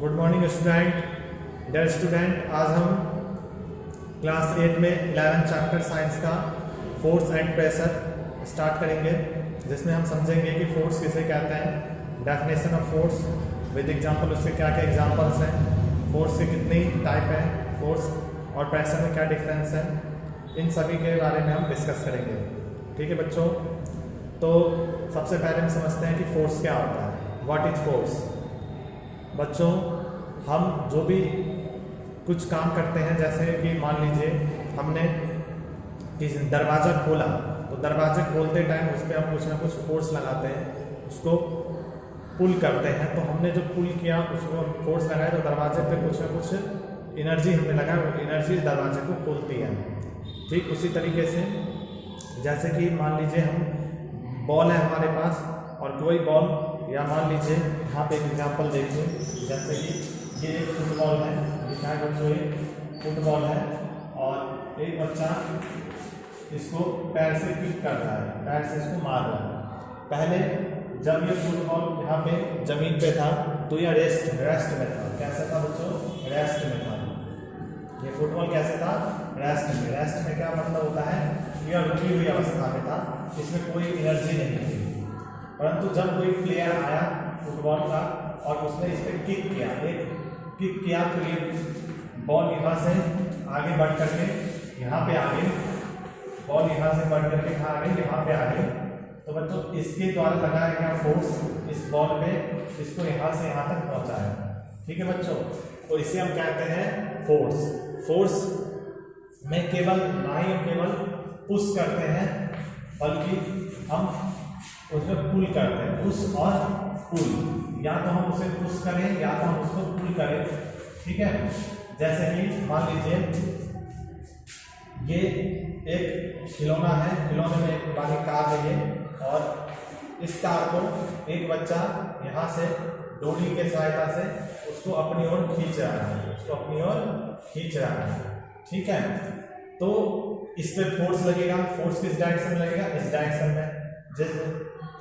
Good morning student. Dear student, आज हम class 8 में 11 चैप्टर साइंस का फोर्स एंड प्रेशर स्टार्ट करेंगे, जिसमें हम समझेंगे कि फोर्स किसे कहते हैं, definition of force with example, उसके क्या क्या एग्जांपल्स हैं, फोर्स के कितनी टाइप हैं, फोर्स और प्रेशर में क्या डिफरेंस है, इन सभी के बारे में हम डिस्कस करेंगे। ठीक है बच्चों, तो सबसे पहले हम समझते हैं कि फोर्स क्या होता है। What is force? बच्चों, हम जो भी कुछ काम करते हैं, जैसे कि मान लीजिए हमने दरवाज़ा खोला, तो दरवाजे खोलते टाइम उस पर हम कुछ ना कुछ फोर्स लगाते हैं, उसको पुल करते हैं। तो हमने जो पुल किया, उसको फोर्स लगाया, तो दरवाजे पे कुछ ना कुछ एनर्जी हमने लगाया, वो एनर्जी दरवाजे को खोलती है। ठीक उसी तरीके से जैसे कि मान लीजिए हम बॉल है हमारे पास, और कोई बॉल, या मान लीजिए यहाँ पे एक एग्जांपल देखिए, जैसे कि ये एक फुटबॉल है, दिखाए बच्चों, ये फुटबॉल है और एक बच्चा इसको पैर से किक कर रहा है, पैर से इसको मार रहा है। पहले जब ये फुटबॉल यहाँ पे जमीन पे था तो यह रेस्ट में था। कैसे था बच्चों? रेस्ट में था। ये फुटबॉल कैसे था? रेस्ट में। रेस्ट में क्या मतलब होता है? यह रुकी हुई अवस्था में था, इसमें कोई एनर्जी नहीं थी। परंतु जब कोई प्लेयर आया फुटबॉल का और उसने इस पर किक किया, एक किक किया, तो ये बॉल यहाँ से आगे बढ़ करके यहाँ पे आ गई, बॉल यहाँ से बढ़ करके कहाँ आ गई? यहाँ पे आ गई। तो बच्चों, इसके द्वारा लगाया गया फोर्स इस बॉल पे इसको यहाँ से यहाँ तक पहुँचाया। ठीक है बच्चों, तो इसे हम कहते हैं फोर्स। फोर्स में केवल ना ही हम केवल पुश करते हैं, बल्कि हम उसमें पुल करते हैं। पुश और पुल, या तो हम उसे पुश करें या तो हम उसको पुल करें। ठीक है, जैसे कि मान लीजिए ये एक खिलौना है, खिलौने में एक वाली कार है ये, और इस कार को एक बच्चा यहाँ से डोरी के सहायता से उसको अपनी ओर खींच रहा है, उसको अपनी ओर खींच रहा है। ठीक है, तो इस पे फोर्स लगेगा। फोर्स किस डायरेक्शन में लगेगा? इस डायरेक्शन में। जिस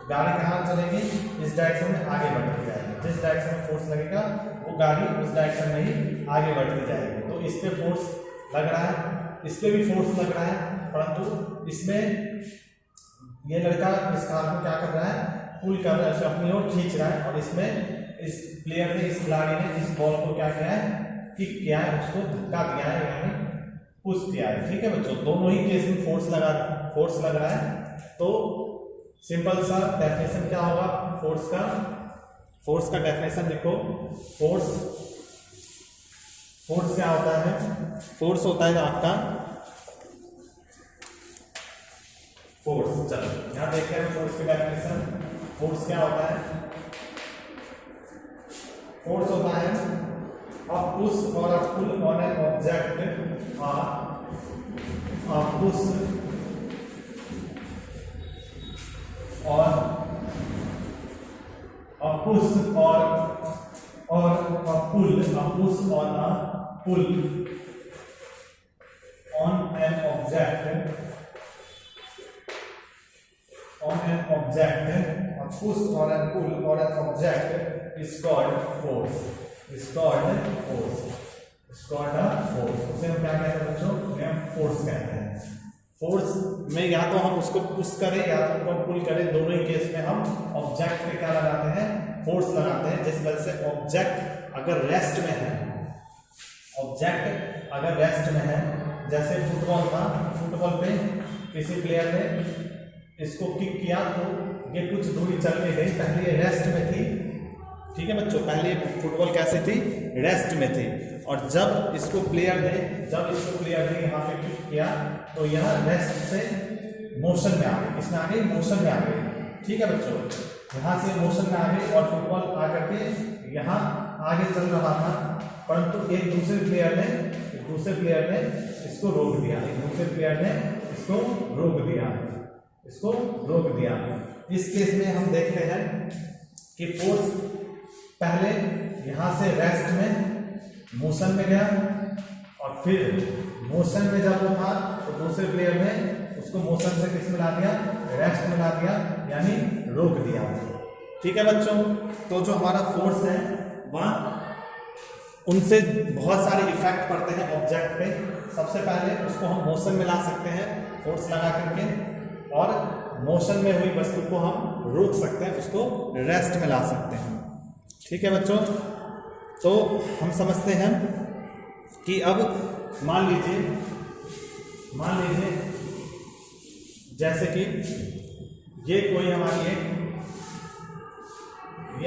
गाड़ी कहाँ चलेगी? इस डायरेक्शन में आगे बढ़ती जाएगी। जिस डायरेक्शन में फोर्स लगेगा वो गाड़ी उस डायरेक्शन में ही आगे बढ़ती जाएगी। तो इस पे फोर्स लग रहा है, इस पे भी फोर्स लग रहा है, परंतु इसमें ये लड़का इस कार को क्या कर रहा है? पुल कर रहा है, उसे अपनी ओर खींच रहा है। और इसमें इस प्लेयर ने, इस खिलाड़ी ने इस बॉल को क्या किया है? किक किया है, उसको धक्का दिया है, यानी पुश किया है। ठीक है बच्चों, दोनों ही केस में फोर्स लग रहा है। तो सिंपल सा डेफिनेशन क्या होगा फोर्स का? फोर्स का डेफिनेशन देखो, फोर्स क्या होता है? फोर्स होता है आपका फोर्स, चलो यहां देखते हैं फोर्स की डेफिनेशन। फोर्स क्या होता है? फोर्स होता है a push or a pull on an object, a push or a push or a pull, a push or a pull on an object, a push or a pull or an object is called force. Is called force. Is called a force. उसे हम क्या कहते हैं बच्चों? हम force कहते हैं। Force में या तो हम उसको पुश करें या तो उसको पुल करें, दोनों ही केस में हम ऑब्जेक्ट पे क्या लगाते हैं? फोर्स लगाते हैं। जिस वजह से ऑब्जेक्ट अगर रेस्ट में है, ऑब्जेक्ट अगर रेस्ट में है, जैसे फुटबॉल था, फुटबॉल पे किसी प्लेयर ने इसको किक किया तो ये कुछ दूरी चल के गई, पहले ये रेस्ट में थी। ठीक है बच्चों, पहले फुटबॉल कैसे थी? रेस्ट में थी। और जब इसको प्लेयर ने यहाँ पे किक किया तो यह रेस्ट से मोशन में आ गई। किसमें आ गई? मोशन में आ गई। ठीक है बच्चों, यहाँ से मोशन में आ गई और फुटबॉल आकर के यहाँ आगे चल रहा था, परंतु एक दूसरे प्लेयर ने इसको रोक दिया। इसको रोक दिया। इस केस में हम देखते हैं कि फोर्स पहले यहां से रेस्ट में मोशन में गया, और फिर मोशन में जब वो था तो दूसरे प्लेयर ने उसको मोशन से किस में ला दिया? रेस्ट में ला दिया, यानी रोक दिया। ठीक है बच्चों, तो जो हमारा फोर्स है वह उनसे बहुत सारे इफेक्ट पड़ते हैं ऑब्जेक्ट पे। सबसे पहले उसको हम मोशन में ला सकते हैं फोर्स लगा करके, और मोशन में हुई वस्तु को हम रोक सकते हैं, उसको रेस्ट में ला सकते हैं। ठीक है बच्चों, तो हम समझते हैं कि अब मान लीजिए जैसे कि ये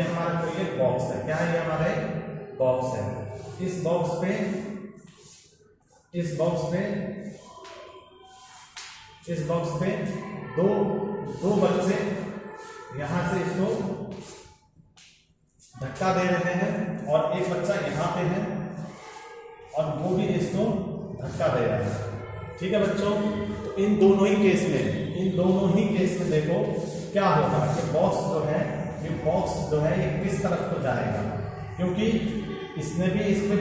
हमारा कोई एक बॉक्स है। क्या है? ये हमारा एक बॉक्स है। इस बॉक्स पे दो बच्चे यहां से इसको धक्का दे रहे हैं, और एक बच्चा यहाँ पे है और वो भी इसको धक्का दे रहा है। ठीक है बच्चों, तो इन दोनों ही केस में देखो क्या होगा कि बॉक्स जो है ये किस तरफ को जाएगा, क्योंकि इसने भी इस पे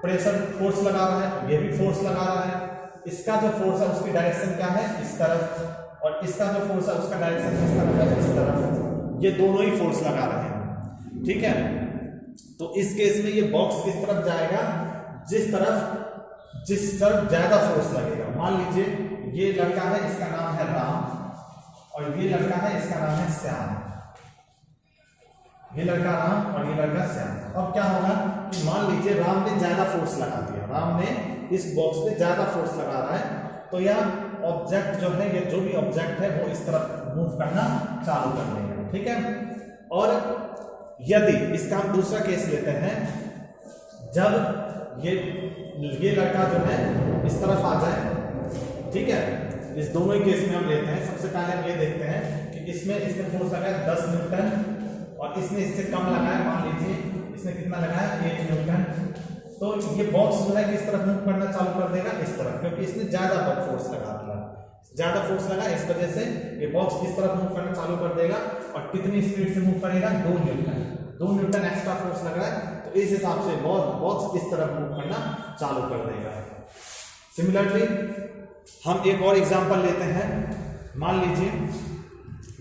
प्रेशर फोर्स लगा रहा है, ये भी फोर्स लगा रहा है। इसका जो फोर्स है उसकी डायरेक्शन क्या है? इस तरफ, और इसका जो फोर्स है उसका डायरेक्शन किस तरफ है? इस तरफ। ये दोनों ही फोर्स लगा रहे हैं। ठीक है, तो इस केस में ये बॉक्स किस तरफ जाएगा? जिस तरफ ज्यादा फोर्स लगेगा। मान लीजिए ये लड़का है, इसका नाम है राम, और ये लड़का है, इसका नाम है श्याम। ये लड़का राम और ये लड़का श्याम। अब क्या होगा कि मान लीजिए राम ने ज्यादा फोर्स लगा दिया, राम ने इस बॉक्स पे ज्यादा फोर्स लगा रहा है, तो यह ऑब्जेक्ट जो है, ये जो भी ऑब्जेक्ट है वो इस तरफ मूव करना चालू कर देगा। ठीक है, और यदि इसका हम दूसरा केस लेते हैं, जब ये लड़का जो है इस तरफ आ जाए। ठीक है, इस दोनों ही केस में हम लेते हैं। सबसे पहले हम ये देखते हैं कि इसने फोर्स लगाया 10 न्यूटन, और इसने इससे कम लगाया, मान लीजिए इसने कितना लगाया? 1 न्यूटन। तो ये बॉक्स जो है किस तरफ मूव करना चालू कर देगा? इस तरफ, क्योंकि इसने ज्यादा फोर्स लगा दिया। ज्यादा फोर्स लगा, इस वजह से ये बॉक्स किस तरफ मूव करना चालू कर देगा, और कितनी स्पीड से मूव करेगा? 2 न्यूटन एक्स्ट्रा फोर्स लग रहा है, तो इस हिसाब से बॉक्स इस तरफ मूव करना चालू कर देगा। सिमिलरली हम एक और एग्जांपल लेते हैं। मान लीजिए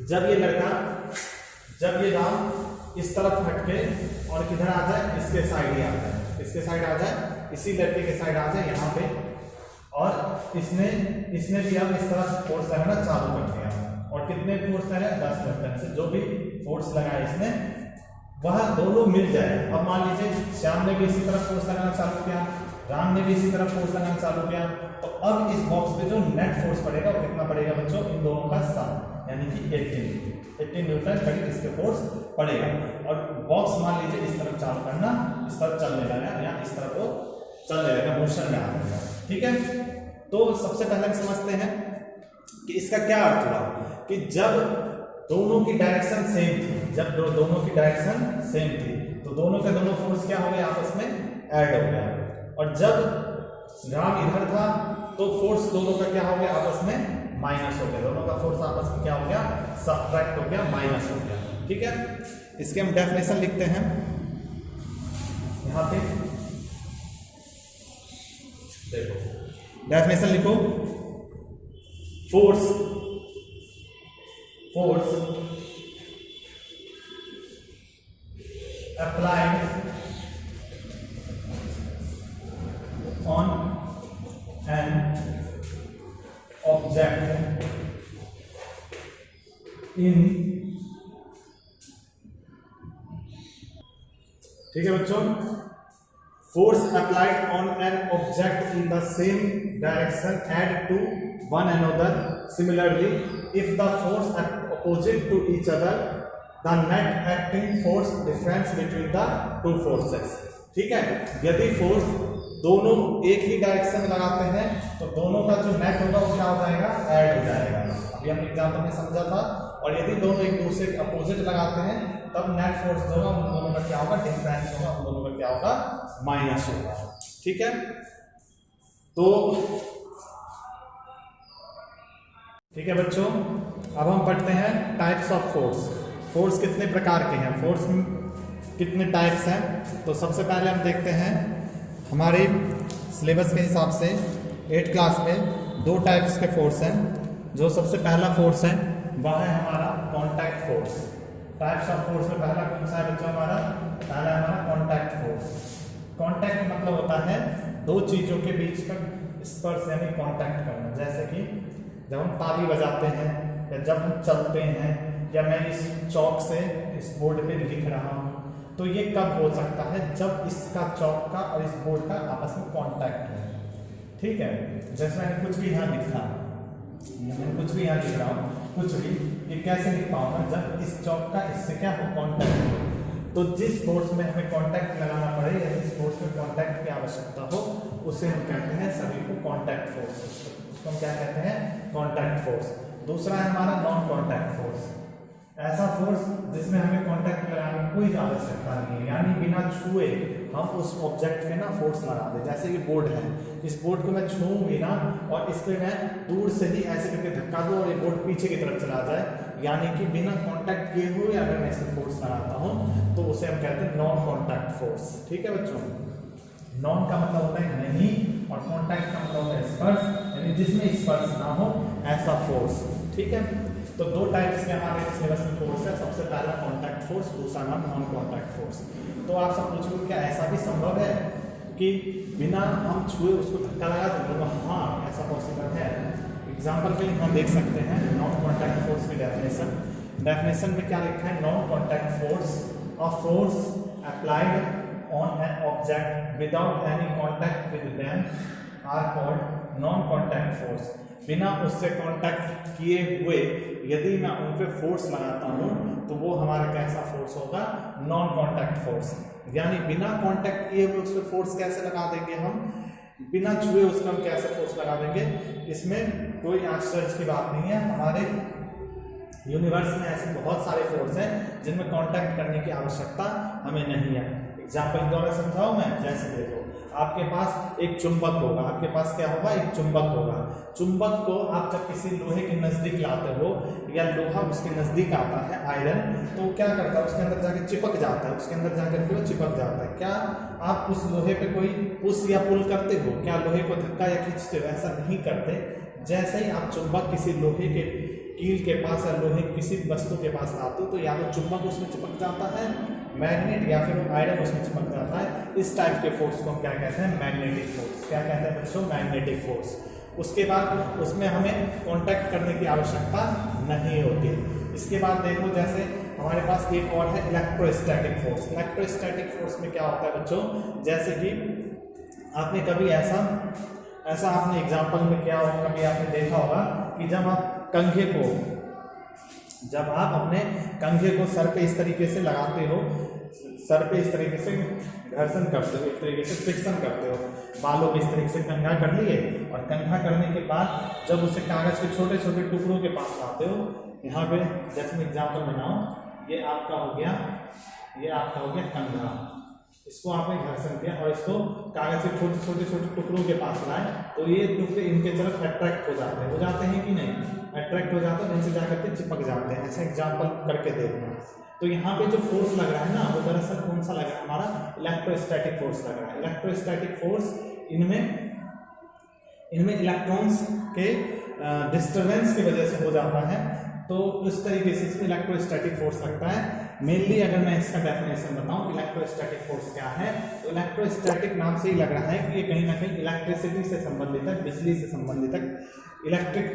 जब ये राम इस तरफ हटके और किधर आ जाए? इसके साइड ही आ जाए, इसके साइड आ जाए, इसी लड़के के साइड आ जाए यहाँ पे, और इसने भी अब इस तरह फोर्स लगाना चालू कर दिया। और कितने फोर्स लगाए? 10 न्यूटन से जो भी फोर्स लगाया इसने, वह दोनों मिल जाए। अब मान लीजिए श्याम ने भी इसी तरफ फोर्स लगाना चालू किया, राम ने भी इसी तरफ फोर्स लगाना चालू किया, तो अब इस बॉक्स पे जो नेट फोर्स पड़ेगा वो कितना पड़ेगा बच्चों? इन दोनों का सम, यानी कि 18 न्यूटन करीब इस पे फोर्स पड़ेगा। और बॉक्स मान लीजिए इस तरफ चालू करना, इस तरफ चलने लगा, या इस तरफ वो चलने लगा, मोशन में आ जाएगा। ठीक है, तो सबसे पहले हम समझते हैं कि इसका क्या अर्थ हुआ कि जब दोनों की डायरेक्शन सेम थी, तो दोनों के दोनों फोर्स क्या हो गए? आपस में ऐड हो गया। और जब राम इधर था तो फोर्स दोनों का क्या हो गया? आपस में माइनस हो गया। दोनों का फोर्स आपस में क्या हो गया? सबट्रैक्ट हो गया, माइनस हो गया। ठीक है, इसके हम डेफिनेशन लिखते हैं यहां पे। देखो डेफिनेशन लिखो, force applied on an object in, ठीक है बच्चों, force applied on an object in the same direction add to one another. Similarly, if the force opposite to each other, the net acting force difference between the two forces. ठीक है, यदि force दोनों एक ही direction में लगाते हैं तो दोनों का जो नेट होगा वो क्या हो जाएगा? ऐड हो जाएगा। अभी हम एग्जांपल में समझा था। और यदि दोनों एक दूसरे के अपोजिट लगाते हैं तब नेट फोर्स जो होगा उन दोनों का क्या होगा? डिफरेंस होगा, उन दोनों का क्या होगा? माइनस होगा। ठीक है, तो ठीक है बच्चों, अब हम पढ़ते हैं टाइप्स ऑफ फोर्स। फोर्स कितने प्रकार के हैं, फोर्स कितने टाइप्स हैं। तो सबसे पहले हम देखते हैं हमारे सिलेबस के हिसाब से 8th क्लास में 2 टाइप्स के फोर्स हैं। जो सबसे पहला फोर्स है वह है हमारा contact force. Types of force में पहला कौन सा है बच्चों? हमारा पहला हमारा कॉन्टैक्ट फोर्स। कांटेक्ट मतलब होता है दो चीजों के बीच का स्पर्श यानी कांटेक्ट करना। जैसे कि जब हम ताली बजाते हैं या जब हम चलते हैं या मैं इस चौक से इस बोर्ड पे लिख रहा हूँ, तो ये कब हो सकता है? जब इसका चौक का और इस बोर्ड का आपस में कांटेक्ट है। ठीक है, जैसे मैंने कुछ भी यहाँ लिखा, मैं कुछ भी यहाँ लिख रहा हूँ, कुछ भी, ये कैसे लिख पाऊंगा? जब इस चौक का इससे क्या हो, कांटेक्ट हो। तो जिस फोर्स में हमें कांटेक्ट लगाना पड़े या जिस फोर्स में कांटेक्ट की आवश्यकता हो, उसे हम कहते हैं सभी को कांटेक्ट फोर्स। उसको हम क्या कहते हैं? Contact force. दूसरा है हमारा नॉन कांटेक्ट फोर्स, ऐसा फोर्स जिसमें हमें कांटेक्ट लगाने की कोई आवश्यकता नहीं है, यानी बिना छुए हम उस ऑब्जेक्ट पे ना फोर्स लगा दें। जैसे कि बोर्ड है, इस बोर्ड को मैं छूऊं भी ना और इस पे मैं दूर से ही ऐसे करके धक्का दूं और ये बोर्ड पीछे की तरफ चला जाए, यानी कि बिना कांटेक्ट किए हुए अगर मैं इसमें फोर्स लगाता हूं तो उसे हम कहते हैं नॉन कांटेक्ट फोर्स। ठीक है बच्चों, नॉन का मतलब होता है नहीं और कांटेक्ट का मतलब होता है स्पर्श, यानी जिसमें स्पर्श ना हो ऐसा फोर्स। ठीक है, तो दो टाइप्स के हमारे सिलेबस में फोर्स है। सबसे पहला कांटेक्ट फोर्स, दूसरा नाम नॉन कांटेक्ट फोर्स। तो आप सब पूछोगे क्या ऐसा भी संभव है कि बिना हम छुए उसको धक्का लगा दें? हाँ, ऐसा पॉसिबल है। एग्जाम्पल के लिए हम देख सकते हैं नॉन कांटेक्ट फोर्स की डेफिनेशन में क्या लिखा है? Non contact force, a force applied on an object without any contact with them are called non contact force. बिना उससे कांटेक्ट किए हुए यदि मैं उन पे फोर्स लगाता हूं तो वो हमारा कैसा फोर्स होगा? Non contact force. यानी बिना कांटेक्ट किए हुए उस पे फोर्स कैसे लगा देंगे हम? बिना छुए उसमें हम कैसे फोर्स लगा देंगे? इसमें कोई आश्चर्य की बात नहीं है। हमारे यूनिवर्स में ऐसे बहुत सारे फोर्स हैं जिनमें कांटेक्ट करने की आवश्यकता हमें नहीं है। एग्जाम्पल द्वारा समझाऊं मैं? जैसे देखो, आपके पास एक चुंबक होगा, आपके पास क्या होगा? एक चुंबक होगा। चुंबक को आप जब किसी लोहे के नजदीक लाते हो या लोहा उसके नजदीक आता है, आयरन, तो क्या करता है? उसके अंदर जाकर चिपक जाता है, उसके अंदर जाकर के वो चिपक जाता है। क्या आप उस लोहे पे कोई पुश या पुल करते हो? क्या लोहे को धक्का या खींचते हो? ऐसा नहीं करते। जैसे ही आप चुंबक किसी लोहे के कील के पास या लोहे किसी वस्तु के पास लाते हो तो या तो चुंबक उसमें चिपक जाता है, मैग्नेट, या फिर आयरन उसमें चिपक जाता है। इस टाइप के फोर्स को हम क्या कहते हैं? Magnetic force. क्या कहते हैं बच्चों? Magnetic force. उसके बाद उसमें हमें कांटेक्ट करने की आवश्यकता नहीं होती। इसके बाद देखो, जैसे हमारे पास एक और है इलेक्ट्रोस्टैटिक फोर्स। इलेक्ट्रोस्टैटिक फोर्स में क्या होता है बच्चों? जैसे कि आपने कभी ऐसा आपने एग्जाम्पल में क्या होगा, कभी आपने देखा होगा कि जब आप अपने कंघे को सर पे इस तरीके से लगाते हो, सर पे इस तरीके से घर्षण करते हो, एक तरीके से फ्रिक्शन करते हो, बालों पे इस तरीके से कंघा कर लिए और कंघा करने के बाद जब उसे कागज के छोटे छोटे टुकड़ों के पास लाते हो, यहाँ पे जैसे मैं एग्जाम्पल बनाऊं, ये आपका हो गया कंघा, इसको आपने घर्षण किया और इसको कागज के छोटे छोटे टुकड़ों के पास लाए तो ये टुकड़े इनके तरफ अट्रैक्ट हो जाते हैं कि नहीं? अट्रैक्ट हो जाते हैं, इनसे जाकर के चिपक जाते हैं। ऐसा एग्जाम्पल करके देखना। तो यहाँ पे जो फोर्स लग रहा है ना, वो दरअसल कौन सा लग रहा है? हमारा इलेक्ट्रोस्टैटिक फोर्स लग रहा है। इलेक्ट्रोस्टैटिक फोर्स इनमें इलेक्ट्रॉन्स के डिस्टर्बेंस की वजह से हो जाता है, तो इस तरीके से इसमें इलेक्ट्रोस्टैटिक फोर्स लगता है। मेनली अगर मैं इसका डेफिनेशन बताऊं, इलेक्ट्रोस्टैटिक फोर्स क्या है, तो इलेक्ट्रोस्टैटिक नाम से ही लग रहा है कि ये कहीं ना कहीं इलेक्ट्रिसिटी से संबंधित है, बिजली से संबंधित है, इलेक्ट्रिक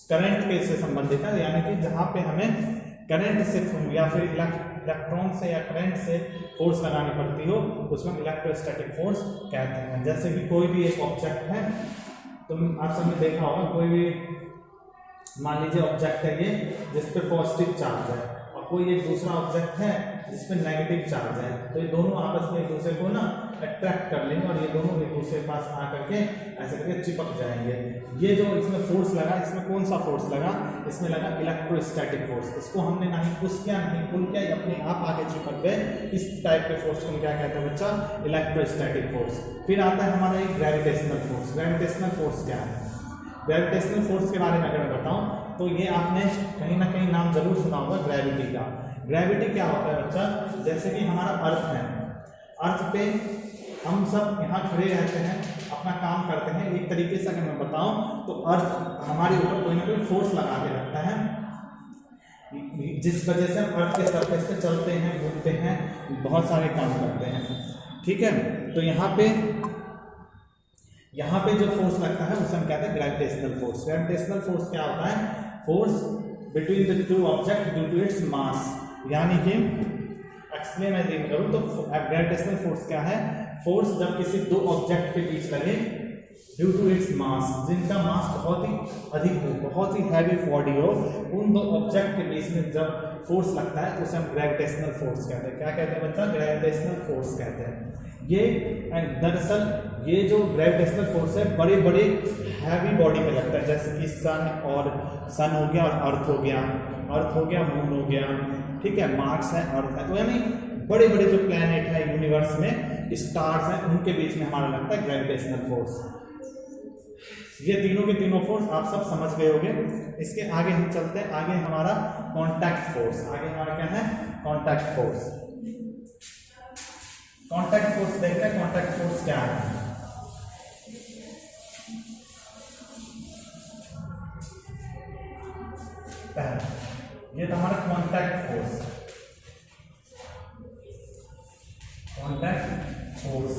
करंट के से संबंधित है, यानी कि जहाँ पे हमें करंट से या फिर इलेक्ट्रॉन से या करंट से फोर्स लगानी पड़ती हो, उसमें इलेक्ट्रोस्टैटिक फोर्स कहते हैं। जैसे कि कोई भी एक ऑब्जेक्ट है, तो आप सबने देखा होगा, कोई भी मान लीजिए ऑब्जेक्ट है ये जिस पे पॉजिटिव चार्ज है और कोई एक दूसरा ऑब्जेक्ट है जिस पे नेगेटिव चार्ज है, तो ये दोनों आपस में एक दूसरे को ना अट्रैक्ट कर लेंगे और ये दोनों एक दूसरे के पास आकर के ऐसे करके चिपक जाएंगे। ये जो इसमें फोर्स लगा, इसमें कौन सा फोर्स लगा? इसमें लगा इलेक्ट्रोस्टैटिक फोर्स। इसको हमने नहीं पुश किया, नहीं पुल किया, अपने आप आगे चिपक गए। इस टाइप के फोर्स को क्या कहते हैं बच्चा? Electrostatic force. फिर आता है हमारा एक ग्रेविटेशनल फोर्स। ग्रेविटेशनल फोर्स क्या है? ग्रेविटेशनल फोर्स के बारे में अगर मैं बताऊं तो ये आपने कहीं ना कहीं नाम जरूर सुना होगा ग्रेविटी का। ग्रेविटी क्या होता है बच्चा? जैसे कि हमारा अर्थ है, अर्थ पे हम सब यहाँ खड़े रहते हैं, अपना काम करते हैं। एक तरीके से अगर मैं बताऊं तो अर्थ हमारे ऊपर कोई ना कोई फोर्स लगा के रखता है, जिस वजह से हम अर्थ के सरफेस पे चलते हैं, घूमते हैं, बहुत सारे काम करते हैं। ठीक है। तो यहाँ पे जो फोर्स लगता है उसे हम कहते हैं ग्रेविटेशनल फोर्स। ग्रेविटेशनल फोर्स क्या होता है? Force between the two object due to its mass. यानी कि एक्सप्लेन मैं करूँ तो ग्रेविटेशनल फोर्स क्या है? फोर्स जब किसी दो ऑब्जेक्ट के बीच लगे ड्यू टू इट्स मास, जिनका मास बहुत ही अधिक हो, बहुत ही हैवी बॉडी हो, उन दो ऑब्जेक्ट के बीच में जब फोर्स लगता है तो उसे हम ग्रेविटेशनल फोर्स कहते हैं। क्या कहते हैं बच्चा? ग्रेविटेशनल फोर्स कहते हैं। ये दरअसल ये जो ग्रेविटेशनल फोर्स है बड़े बड़े हैवी बॉडी में लगता है, जैसे कि सन हो गया और अर्थ हो गया, मून हो गया, ठीक है, मार्स है, अर्थ है। तो यानी बड़े बड़े जो प्लैनेट है यूनिवर्स में, स्टार्स हैं, उनके बीच में हमारा लगता है ग्रेविटेशनल फोर्स। ये तीनों के तीनों फोर्स आप सब समझ गए होंगे। इसके आगे हम चलते हैं। आगे हमारा कॉन्टैक्ट फोर्स। आगे हमारा क्या है? Contact force. कॉन्टैक्ट फोर्स देखते हैं। कॉन्टैक्ट फोर्स क्या है? ये तो हमारा contact force. Contact force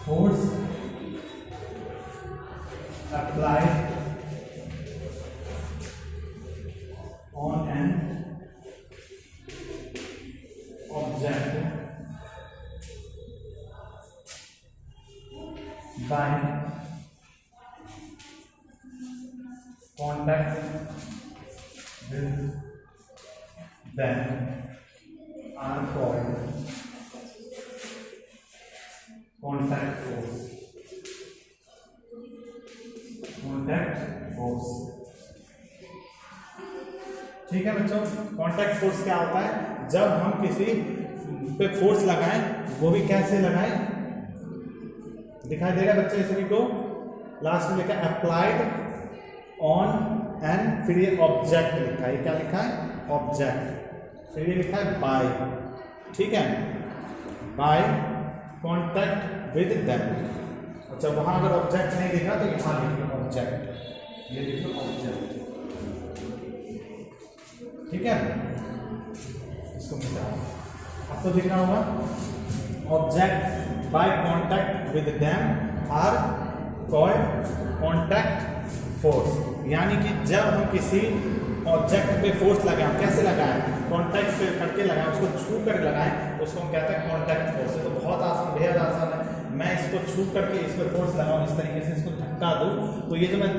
force applied on an object by contact with them are called contact force. Contact force, ठीक है बच्चों। कॉन्टैक्ट फोर्स क्या होता है? जब हम किसी पे फोर्स लगाएं, वो भी कैसे लगाएं? दिखाई देगा बच्चे सभी को? लास्ट में लिखा अप्लाइड ऑन एन, फिर ये ऑब्जेक्ट लिखा है। ये क्या लिखा है? ऑब्जेक्ट। फिर ये लिखा है बाय, ठीक है, बाय कॉन्टैक्ट विद देम। अच्छा, वहां अगर ऑब्जेक्ट नहीं दिखा तो यहां लिख लो ऑब्जेक्ट, ये लिख लो ऑब्जेक्ट, ठीक है। इसको मिटाओ, अब तो दिख रहा होगा। Object by contact with them are called contact force. यानी कि जब हम किसी ऑब्जेक्ट पे फोर्स लगाएं, कैसे लगाएं? कॉन्टैक्ट पे करके लगाएं, उसको छू कर लगाएं, तो उसको हम कहते हैं कॉन्टैक्ट फोर्स। तो बहुत आसान, बेहद आसान है। मैं इसको छू करके इस पर फोर्स लगाऊं, इस तरीके से इसको धक्का दूं, तो ये जो मैं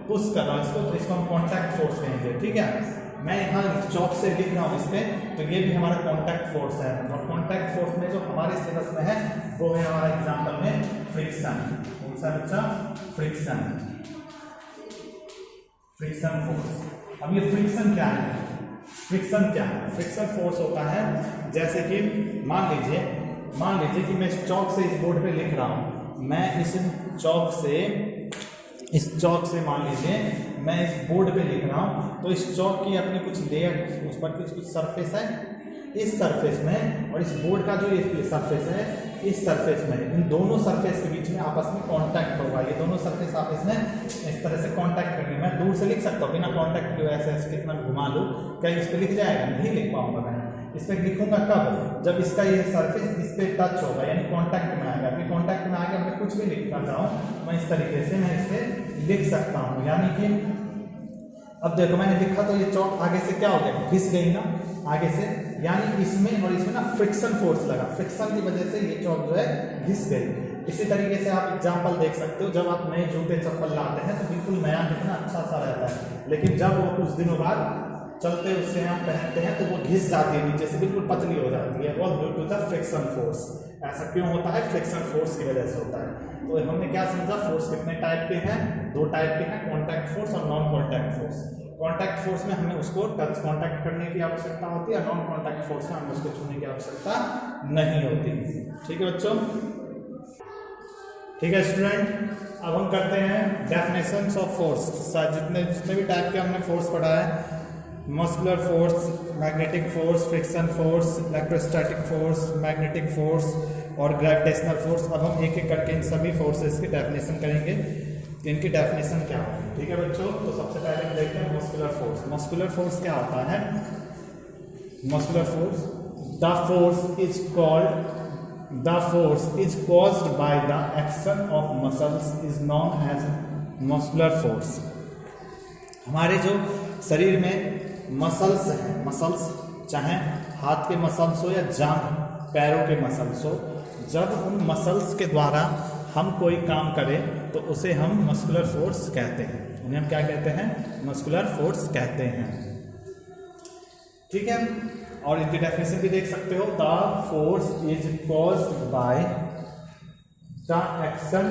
पुश कर रहा हूं इसको, तो इसको हम कॉन्टैक्ट फोर्स कहेंगे, ठीक है। मैं यहाँ चौक से लिख रहा हूँ इस पे, तो ये भी हमारा कॉन्टैक्ट फोर्स है। और कॉन्टैक्ट फोर्स में जो हमारे सिलेबस में है वो है हमारा एग्जाम्पल में फ्रिक्शन। कौन सा बच्चा? फ्रिक्शन। Friction force. अब ये फ्रिक्शन क्या है? फ्रिक्शन क्या है? फ्रिक्शन फोर्स होता है, जैसे कि मान लीजिए कि मैं इस चौक से इस बोर्ड पे लिख रहा हूँ, मैं इस चौक से मान लीजिए मैं इस बोर्ड पे लिख रहा हूँ, तो इस चौक की अपनी कुछ लेयर, उस पर कुछ सरफेस है, इस सरफेस में और इस बोर्ड का जो ये सरफेस है, इस सरफेस में, इन दोनों सरफेस के बीच में आपस में कांटेक्ट होगा। ये दोनों सरफेस आपस में इस तरह से कांटेक्ट करेंगे। मैं दूर से लिख सकता हूँ बिना कांटेक्ट के, ऐसे कितना घुमा लूँ, क्या इस पर लिख जाएगा? नहीं लिख पाऊंगा। मैं इस पर लिखूंगा कब? जब इसका ये सरफेस इस पर टच होगा, यानी कांटेक्ट में आएगा। अभी कांटेक्ट में आएगा, मैं कुछ भी लिखना चाहूँ, मैं इस तरीके से मैं इस पर लिख सकता हूँ। यानी कि अब देखो मैंने लिखा तो ये चौक आगे से क्या हो गया? घिस गई ना आगे से, यानी इसमें और इसमें ना फ्रिक्शन फोर्स लगा। फ्रिक्शन की वजह से ये चौक जो है घिस गई। इसी तरीके से आप एग्जाम्पल देख सकते हो, जब आप नए जूते चप्पल लाते हैं तो बिल्कुल नया कितना अच्छा सा रहता है, लेकिन जब वो कुछ दिनों बाद चलते उससे हम पहनते हैं तो वो घिस जाती है, नीचे से बिल्कुल पतली हो जाती है। वो due to the friction force. ऐसा क्यों होता है? फ्रिक्शन फोर्स की वजह से होता है। तो हमने क्या समझा? फोर्स कितने टाइप के हैं? दो टाइप के हैं, कॉन्टैक्ट फोर्स और non contact force. Contact force में हमें उसको टच कॉन्टैक्ट करने की आवश्यकता होती है, नॉन कॉन्टैक्ट फोर्स में हमें उसको छूने की आवश्यकता नहीं होती। ठीक है बच्चों? ठीक है स्टूडेंट, अब हम करते हैं डेफिनेशंस ऑफ फोर्स। जितने भी टाइप के हमने फोर्स पढ़ा है, muscular force, magnetic force, friction force, electrostatic force, magnetic force और ग्रेविटेशनल फोर्स। अब हम एक एक करके इन सभी फोर्सेस की डेफिनेशन करेंगे, इनकी डेफिनेशन क्या होगी। ठीक है बच्चों, तो सबसे पहले हम देखते हैं मस्कुलर फोर्स। मस्कुलर फोर्स क्या होता है? muscular force. The force is caused by the action of muscles is known as muscular force. हमारे जो शरीर में मसल्स हैं, मसल्स चाहे हाथ के मसल्स हो या जांघ पैरों के मसल्स हो, जब उन मसल्स के द्वारा हम कोई काम करें तो उसे हम मस्कुलर फोर्स कहते हैं। उन्हें हम क्या कहते हैं? मस्कुलर फोर्स कहते हैं। ठीक है, और इनकी डेफिनेशन भी देख सकते हो। The force is caused by the action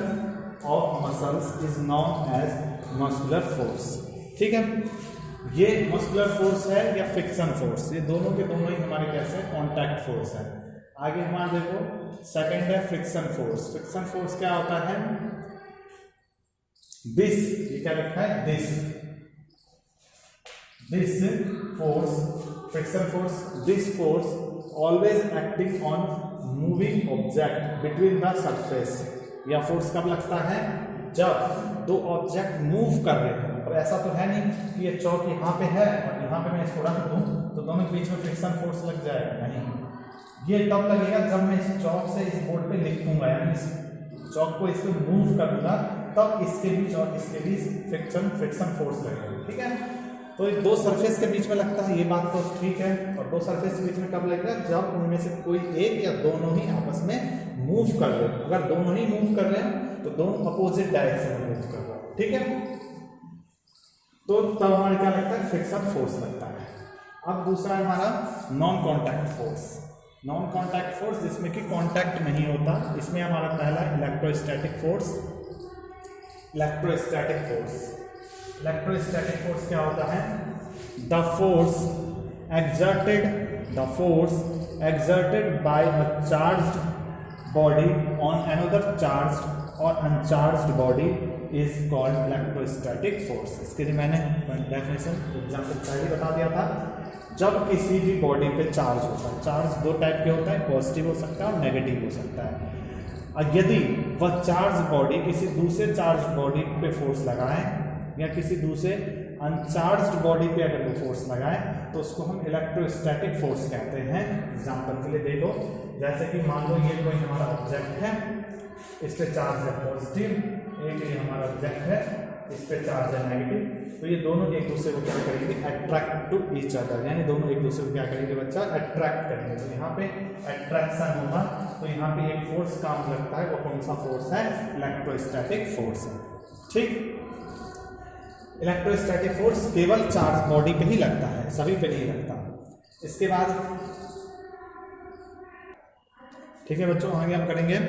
of muscles is known as muscular force. ठीक है, ये मस्कुलर फोर्स है या फ्रिक्शन फोर्स, ये दोनों के दोनों ही हमारे कैसे कॉन्टैक्ट फोर्स है। आगे हमारा देखो सेकंड है फ्रिक्शन फोर्स। फ्रिक्शन फोर्स क्या होता है? दिस, ये क्या लिखा है? This force, friction force, this force always acting on moving object between the surface. यह फोर्स कब लगता है? जब दो ऑब्जेक्ट मूव कर रहे हैं। और ऐसा तो है नहीं कि ये चौक यहाँ पे है और यहाँ पे मैं इसको रख दूँ तो दोनों के बीच में फ्रिक्शन फोर्स लग जाएगा, नहीं। ये तब लगेगा जब मैं इस चौक से इस बोर्ड पे लिखूंगा, यानी इस चौक को इस पे मूव करूंगा, तब इसके बीच और इसके बीच फ्रिक्शन फोर्स लगेगा। ठीक है, तो ये दो सरफेस के बीच में लगता है, ये बात तो ठीक है। और दो सरफेस के बीच में कब लगेगा? जब उनमें से कोई एक या दोनों ही आपस में मूव कर रहे हैं। अगर दोनों ही मूव कर रहे हैं तो दोनों अपोजिट डायरेक्शन में मूव कर रहे हैं। ठीक है, तो तब हमारा क्या लगता है? फ्रिक्शन फोर्स लगता है। अब दूसरा हमारा non contact force. Non contact force जिसमें कि कॉन्टैक्ट नहीं होता, इसमें हमारा पहला electrostatic force. Electrostatic force, electrostatic force क्या होता है? The force exerted by a charged body on another charged or uncharged body is called electrostatic force। इसके लिए मैंने डेफिनेशन एग्जाम्पल पहले बता दिया था। जब किसी भी बॉडी पे चार्ज होता है, चार्ज दो टाइप के होता है, पॉजिटिव हो सकता है और नेगेटिव हो सकता है। और यदि वह चार्ज बॉडी किसी दूसरे चार्ज बॉडी पे फोर्स लगाए या किसी दूसरे अनचार्ज्ड बॉडी पे अगर वो फोर्स लगाए तो उसको हम इलेक्ट्रोस्टैटिक फोर्स कहते हैं। एग्जाम्पल के लिए देखो, जैसे कि मान लो ये कोई हमारा ऑब्जेक्ट है, इस पे चार्ज है पॉजिटिव, एक ये हमारा ऑब्जेक्ट है, इस पे चार्ज है नेगेटिव, तो ये दोनों एक दूसरे को क्या करेंगे? अट्रैक्ट टू ईच अदर, यानी दोनों एक दूसरे को क्या करेंगे बच्चा? अट्रैक्ट करेंगे। तो यहाँ पे अट्रैक्शन होगा, तो यहाँ पे एक फोर्स काम लगता है, वो कौन सा फोर्स है? इलेक्ट्रोस्टैटिक फोर्स है। ठीक, इलेक्ट्रोस्टैटिक फोर्स केवल चार्ज बॉडी पे ही लगता है, सभी पे नहीं लगता। इसके बाद ठीक है बच्चों, आगे हम करेंगे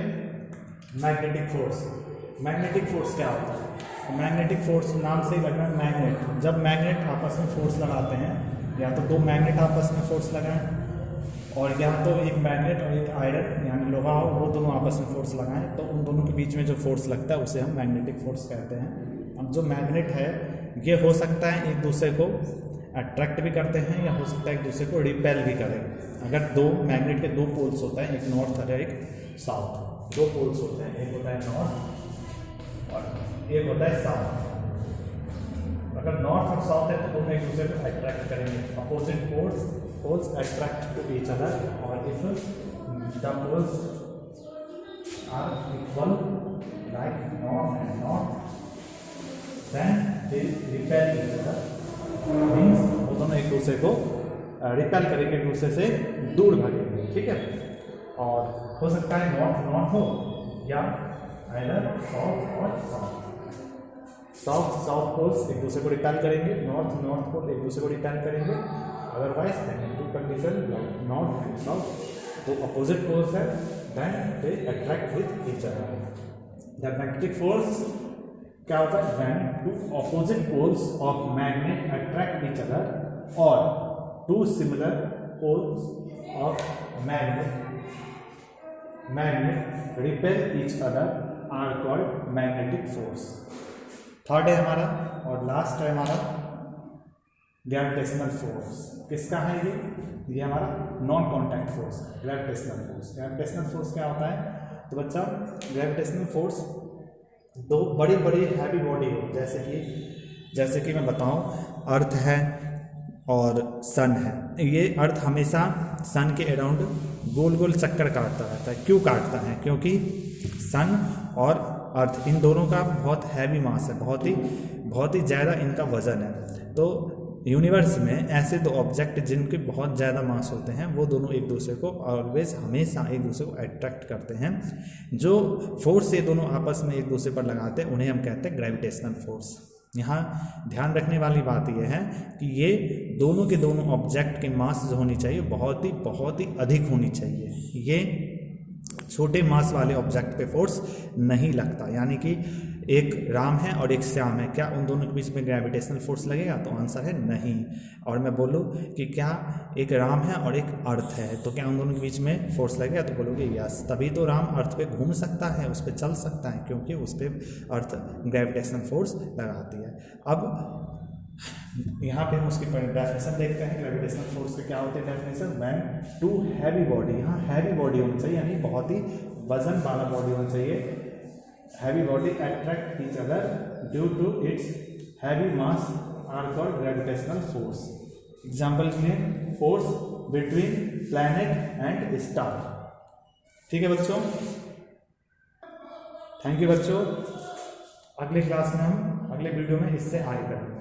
मैग्नेटिक फोर्स। मैग्नेटिक फोर्स क्या होता है? मैग्नेटिक फोर्स नाम से ही लग रहा है मैग्नेट। जब मैग्नेट आपस में फोर्स लगाते हैं, या तो दो मैग्नेट आपस में फोर्स लगाएं और या तो एक मैग्नेट और एक आयरन यानी लोहा हो, वो दोनों आपस में फोर्स लगाएं, तो उन दोनों के बीच में जो फोर्स लगता है उसे हम मैग्नेटिक फोर्स कहते हैं। अब जो मैग्नेट है ये हो सकता है एक दूसरे को अट्रैक्ट भी करते हैं या हो सकता है एक दूसरे को रिपेल भी करें। अगर दो मैग्नेट के दो पोल्स होता है, एक नॉर्थ और एक साउथ, दो पोल्स होते हैं, एक होता है नॉर्थ और एक होता है साउथ। अगर नॉर्थ और साउथ है तो दोनों एक दूसरे को अट्रैक्ट करेंगे, opposite poles attract to each other, और if the poles are equal like north and north then they repel each other, means वो दोनों एक दूसरे को रिपेल करेंगे, एक दूसरे से दूर भागेंगे। ठीक है, और हो सकता है नॉर्थ हो या आइदर साउथ और साउथ पोल्स एक दूसरे को रिपेल करेंगे, नॉर्थ पोल एक दूसरे को रिपेल करेंगे। Otherwise negative condition like north and south, तो अपोजिट पोल्स है, then they attract with each other. The magnetic force क्या होता है? when two opposite poles of magnet attract each other or two similar poles of magnet repel each other are called magnetic force। Third है हमारा और last है हमारा gravitational force. किसका है ये हमारा नॉन कॉन्टैक्ट फोर्स है, ग्रेविटेशनल फोर्स। ग्रेविटेशनल फोर्स क्या होता है? तो बच्चा ग्रेविटेशनल फोर्स दो बड़ी हैवी बॉडी हो, जैसे कि मैं बताऊं, अर्थ है और सन है। ये अर्थ हमेशा सन के अराउंड गोल गोल चक्कर काटता रहता है। क्यों काटता है? क्योंकि सन और अर्थ इन दोनों का बहुत हैवी मास है, बहुत ही ज़्यादा इनका वजन है। तो यूनिवर्स में ऐसे दो ऑब्जेक्ट जिनके बहुत ज़्यादा मास होते हैं वो दोनों एक दूसरे को ऑलवेज हमेशा एक दूसरे को अट्रैक्ट करते हैं। जो फोर्स ये दोनों आपस में एक दूसरे पर लगाते हैं उन्हें हम कहते हैं ग्रेविटेशनल फोर्स। यहाँ ध्यान रखने वाली बात यह है कि ये दोनों के दोनों ऑब्जेक्ट की मास जो होनी चाहिए बहुत ही अधिक होनी चाहिए। ये छोटे मास वाले ऑब्जेक्ट पे फोर्स नहीं लगता। यानी कि एक राम है और एक श्याम है, क्या उन दोनों के बीच में ग्रेविटेशनल फोर्स लगेगा? तो आंसर है नहीं। और मैं बोलूँ कि क्या एक राम है और एक अर्थ है, तो क्या उन दोनों के बीच में फोर्स लगेगा? तो बोलोगे यस। तभी तो राम अर्थ पे घूम सकता है, उस पर चल सकता है, क्योंकि उस पर अर्थ ग्रेविटेशनल फोर्स लगाती है। अब यहाँ पे हम उसकी डेफिनेशन देखते हैं। ग्रेविटेशनल फोर्स के क्या होते हैं definition? When two heavy body, यहाँ हैवी बॉडी होनी चाहिए, यानी बहुत ही वजन वाला बॉडी होना चाहिए। Heavy body attract each other due to its heavy mass are called gravitational force. Example में force between planet and star. ठीक है बच्चों, थैंक यू बच्चों। अगले क्लास में हम अगले वीडियो में इससे आगे करेंगे।